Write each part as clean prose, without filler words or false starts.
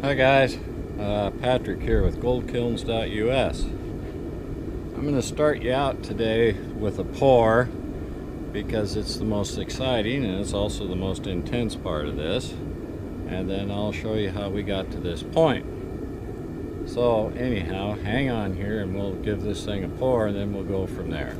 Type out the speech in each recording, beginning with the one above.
Hi guys, Patrick here with goldkilns.us. I'm going to start you out today with a pour because it's the most exciting and it's also the most intense part of this, and then I'll show you how we got to this point. So anyhow, hang on here and we'll give this thing a pour and then we'll go from there.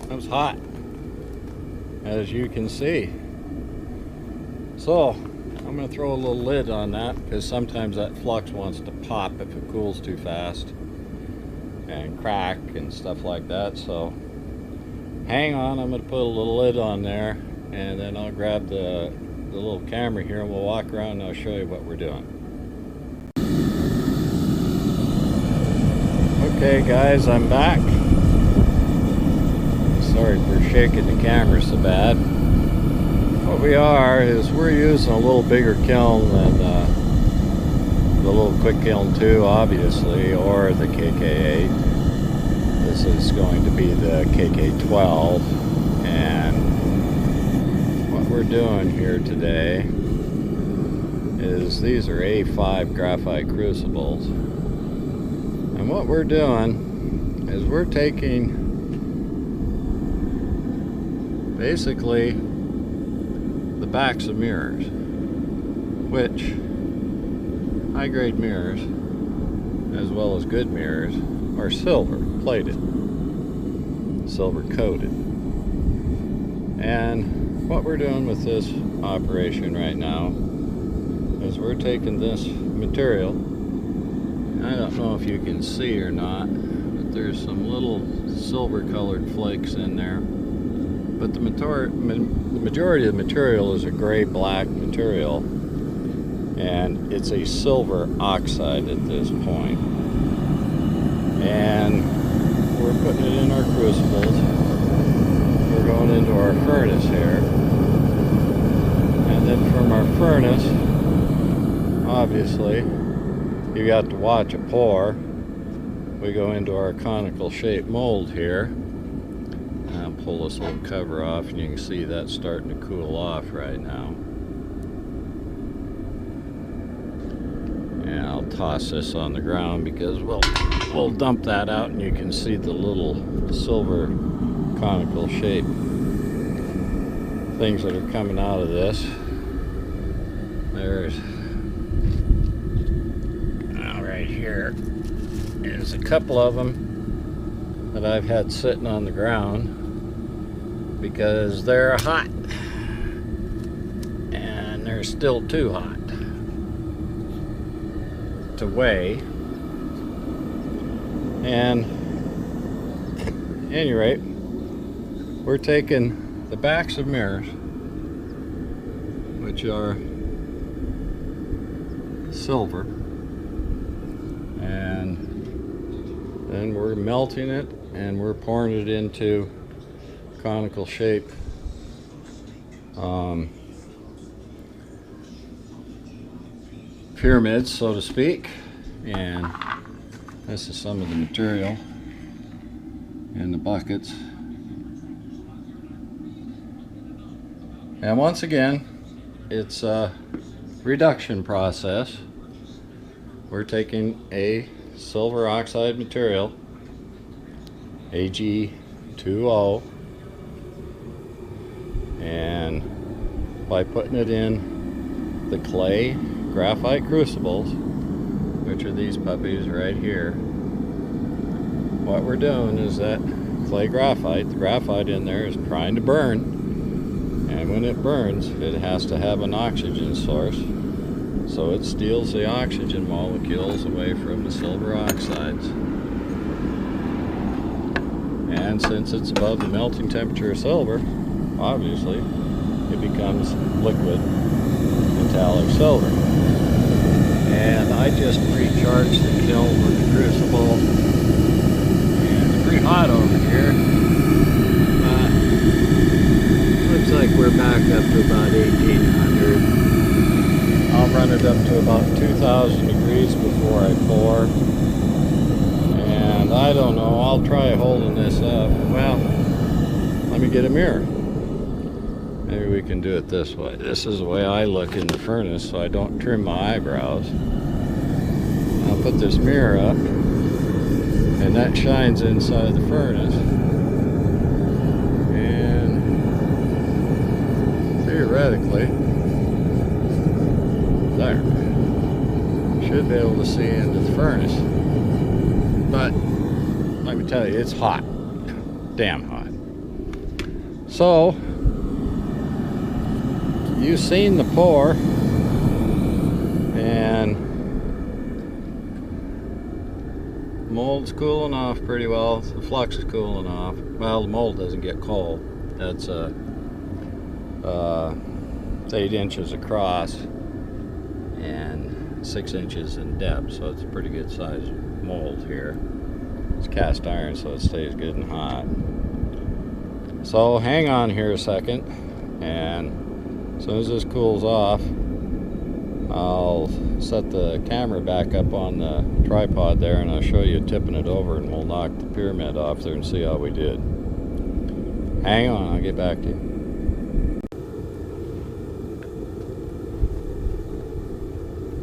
That was hot, as you can see. So I'm going to throw a little lid on that because sometimes that flux wants to pop if it cools too fast and crack and stuff like that. So hang on, I'm going to put a little lid on there and then I'll grab the little camera here and we'll walk around and I'll show you what we're doing. Okay guys, I'm back. Sorry for shaking the camera so bad. What we are is we're using a little bigger kiln than the little quick kiln 2, obviously, or the kk8. This is going to be the kk12, and what we're doing here today is these are A5 graphite crucibles, and what we're doing is we're taking basically the backs of mirrors, which high-grade mirrors as well as good mirrors are silver plated, silver coated. And what we're doing with this operation right now is we're taking this material. I don't know if you can see or not, but there's some little silver colored flakes in there. But the majority of the material is a gray-black material, and it's a silver oxide at this point. And we're putting it in our crucibles. We're going into our furnace here. And then from our furnace, obviously, you got to watch it pour. We go into our conical shaped mold here. I'll pull this little cover off and you can see that's starting to cool off right now. And I'll toss this on the ground because we'll dump that out and you can see the little silver conical shape things that are coming out of this. There's right here is a couple of them that I've had sitting on the ground because they're hot and they're still too hot to weigh. And at any rate, we're taking the backs of mirrors, which are silver, and then we're melting it and we're pouring it into conical shape pyramids, so to speak. And this is some of the material in the buckets. And once again, it's a reduction process. We're taking a silver oxide material, kk12, and by putting it in the clay graphite crucibles, which are these puppies right here, what we're doing is that clay graphite, the graphite in there is trying to burn, and when it burns it has to have an oxygen source, so it steals the oxygen molecules away from the silver oxides. And since it's above the melting temperature of silver, obviously it becomes liquid metallic silver. And I just recharged the kiln with the crucible, and it's pretty hot over here. Looks like we're back up to about 1800. I'll run it up to about 2000 degrees before I pour. And I don't know, I'll try holding this up. Well, let me get a mirror. Maybe we can do it this way. This is the way I look in the furnace, so I don't trim my eyebrows. I'll put this mirror up, and that shines inside the furnace. And theoretically, there, should be able to see into the furnace. But let me tell you, it's hot. Damn hot. So, you've seen the pour, and mold's cooling off pretty well. The flux is cooling off. Well, the mold doesn't get cold. That's it's 8 inches across and 6 inches in depth, so it's a pretty good size mold here. It's cast iron, so it stays good and hot. So hang on here a second, and as soon as this cools off, I'll set the camera back up on the tripod there, and I'll show you tipping it over, and we'll knock the pyramid off there and see how we did. Hang on, I'll get back to you.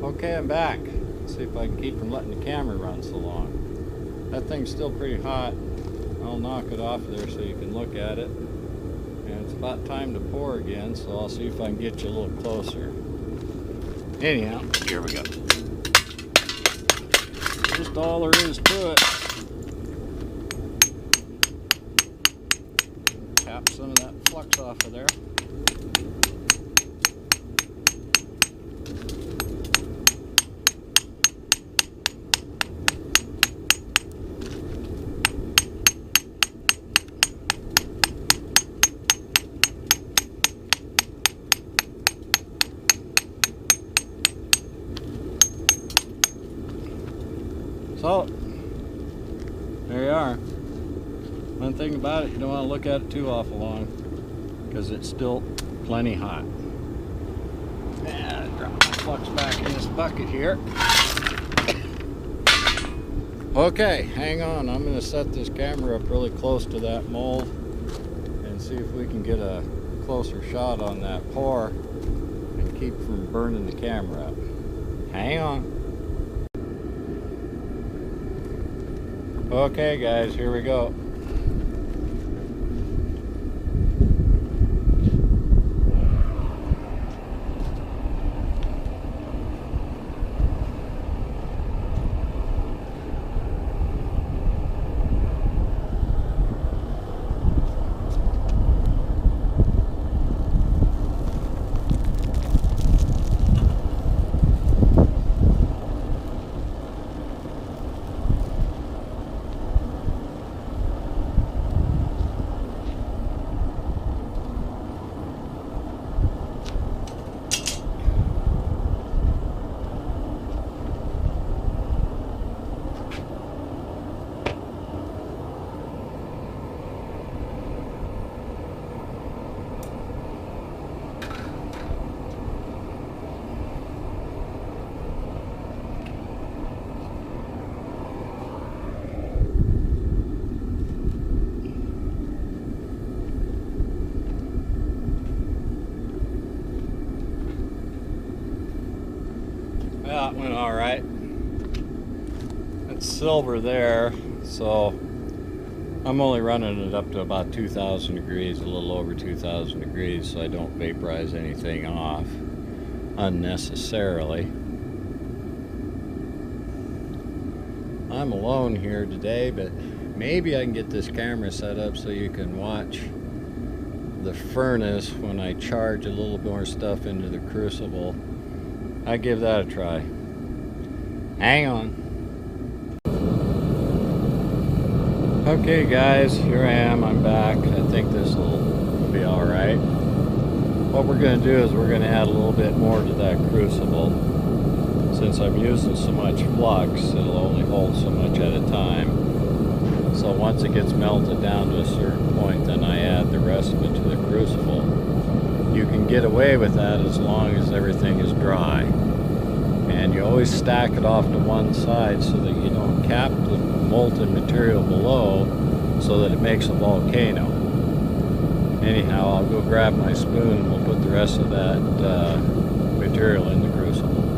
Okay, I'm back. Let's see if I can keep from letting the camera run so long. That thing's still pretty hot. I'll knock it off there so you can look at it. And it's about time to pour again, so I'll see if I can get you a little closer. Anyhow, here we go. Just all there is to it. Tap some of that flux off of there. So, there you are. One thing about it, you don't want to look at it too awful long, because it's still plenty hot. And drop my flux back in this bucket here. Okay, hang on. I'm going to set this camera up really close to that mold and see if we can get a closer shot on that pour and keep from burning the camera up. Hang on. Okay guys, here we go. silver there, so I'm only running it up to about 2,000 degrees, a little over 2,000 degrees, so I don't vaporize anything off unnecessarily. I'm alone here today, but maybe I can get this camera set up so you can watch the furnace when I charge a little more stuff into the crucible. I give that a try. Hang on. Okay guys, here I am, I'm back. I think this will be alright. What we're going to do is we're going to add a little bit more to that crucible. Since I'm using so much flux, it'll only hold so much at a time. So once it gets melted down to a certain point, then I add the rest of it to the crucible. You can get away with that as long as everything is dry. And you always stack it off to one side so that you don't cap the molten material below so that it makes a volcano. Anyhow, I'll go grab my spoon and we'll put the rest of that material in the crucible.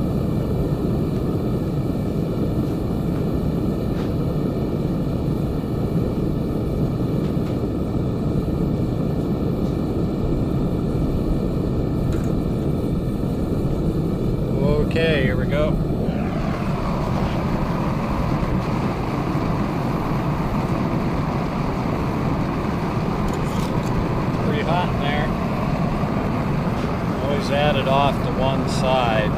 Okay, here we go. Pretty hot in there. Always add it off to one side.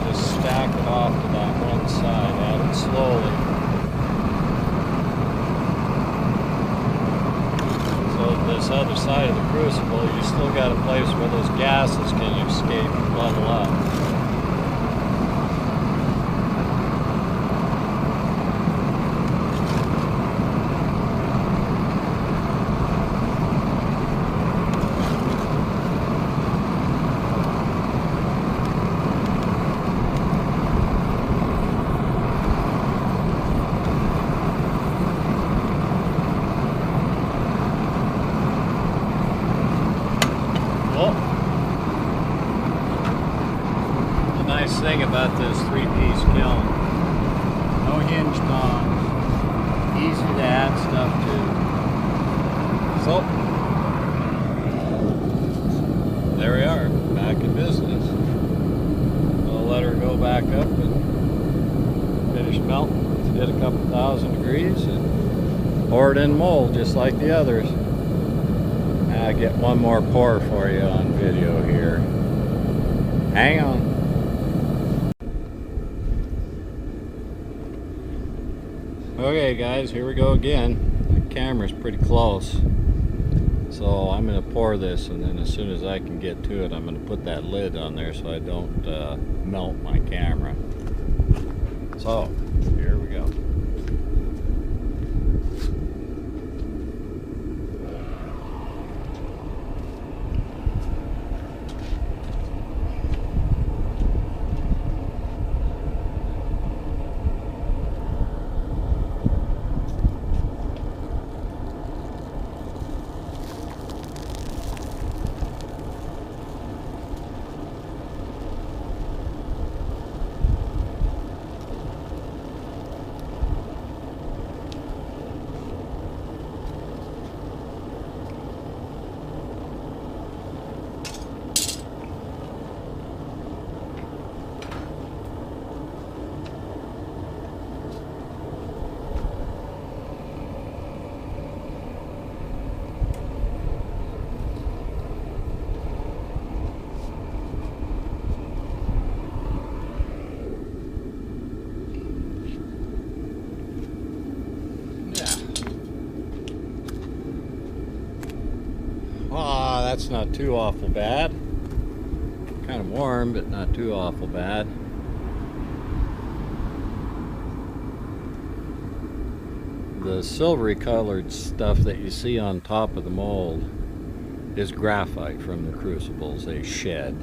Just stack it off to that one side. Add it slowly. So this other side of the crucible, you still got a place where those gases can escape and bubble up. Thing about this three-piece kiln, no hinge tongs, easy to add stuff to. So there we are, back in business. I'll let her go back up and finish melting. It did a couple thousand degrees and pour it in mold just like the others. I'll get one more pour for you on video here. Hang on. Okay guys, here we go again. The camera's pretty close, so I'm going to pour this, and then as soon as I can get to it, I'm going to put that lid on there so I don't melt my camera. So here we go. That's not too awful bad. Kind of warm, but not too awful bad. The silvery colored stuff that you see on top of the mold is graphite from the crucibles they shed.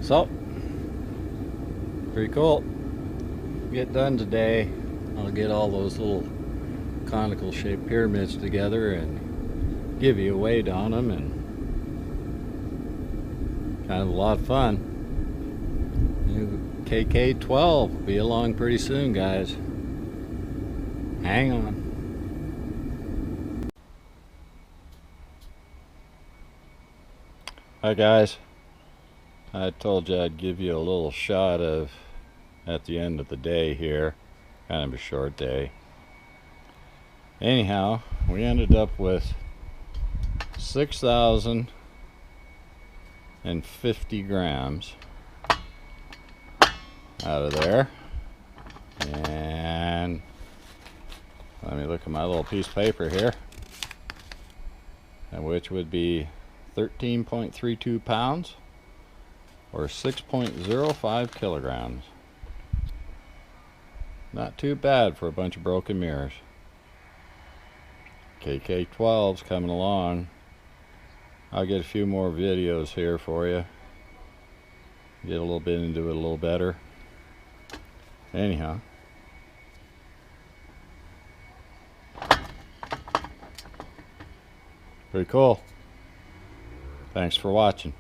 So, pretty cool. Get done today. I'll get all those little conical shaped pyramids together and give you a weight on them and Kind of a lot of fun. New kk12 will be along pretty soon, guys. Hang on. Hi guys, I told you I'd give you a little shot of at the end of the day here, kind of a short day. Anyhow, we ended up with 6,050 grams out of there. And let me look at my little piece of paper here, and which would be 13.32 pounds or 6.05 kilograms. Not too bad for a bunch of broken mirrors. kk12's coming along. I'll get a few more videos here for you. Get a little bit into it a little better. Anyhow. Pretty cool. Thanks for watching.